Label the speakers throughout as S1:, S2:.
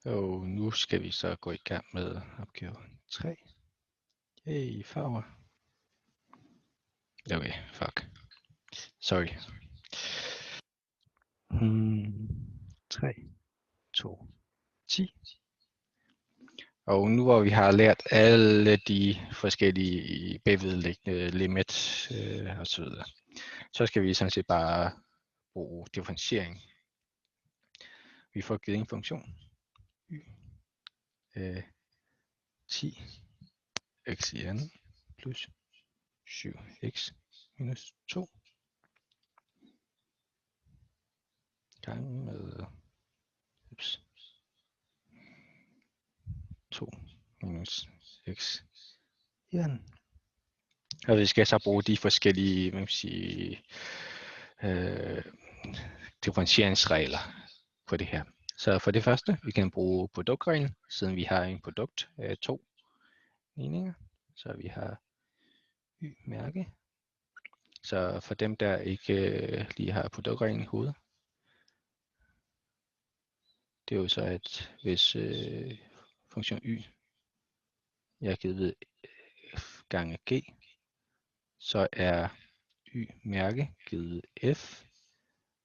S1: Og nu skal vi så gå i gang med opgave 3. Hey, farver. Okay, fuck. Sorry. 3, 2, 10. Og nu hvor vi har lært alle de forskellige bagvedliggende limit og så videre, så skal vi sådan set bare bruge differentiering. Vi får givet en funktion. 10 x i n plus 7x minus 2 gange med 2 minus x i n. Og vi skal så bruge de forskellige, hvad man siger, differentieringsregler på det her. Så for det første, vi kan bruge produktreglen, siden vi har en produkt af 2 ligninger. Så vi har y-mærke. Så for dem, der ikke lige har produktreglen i hovedet, det er jo så, at hvis funktion y er givet ved f gange g, så er y-mærke givet f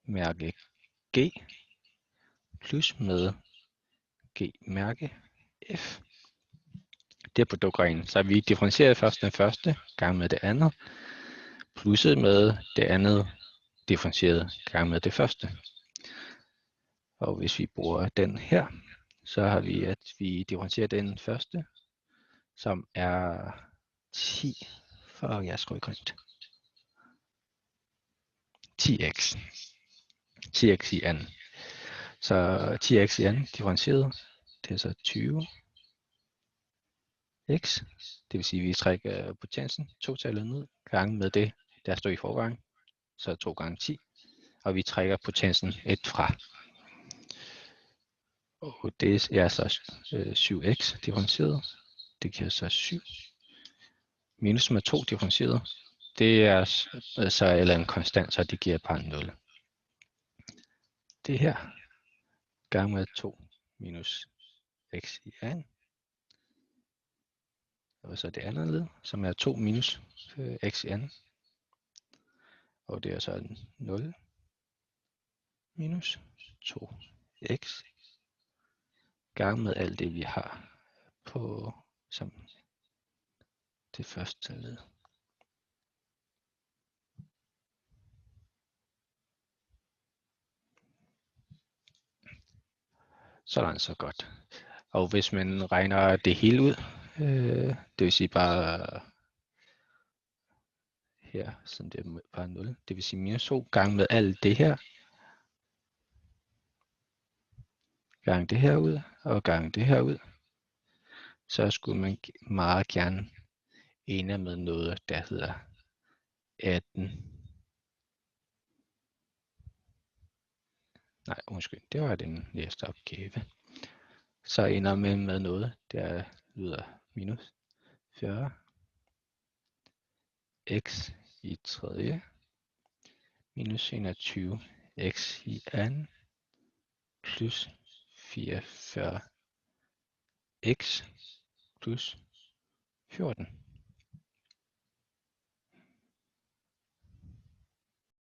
S1: mærke g plus med g-mærke f. Det er produktreglen. Så vi differentierer først den første gang med det andet, plusset med det andet differentieret gang med det første. Og hvis vi bruger den her, så har vi, at vi differentierer den første, som er 10, for jeg skal ikke 10x. 10x i anden. Så 10x i anden differentieret, det er så 20 x. Det vil sige, at vi trækker potensen, totallet ned, gange med det, der står i forvejen. Så 2 gange 10. Og vi trækker potensen 1 fra. Og det er så 7x differentieret. Det giver så 7. Minus med 2 differentieret. Det er så eller en konstant, så det giver bare 0. Det her gange med 2 minus x i anden. Og så det andet led, som er 2 minus x i anden. Og det er så 0 minus 2x gange med alt det, vi har på som det første led. Sådan så godt. Og hvis man regner det hele ud, det vil sige bare her, så det er bare 0, det vil sige minus 2 gange med alt det her, gange det her ud, og gange det her ud, så skulle man meget gerne ende med noget, der hedder 18. Nej, undskyld, det var den næste opgave. Så ender man med noget, der lyder minus 40 x i tredje minus 21 x i anden plus 44 x plus 14.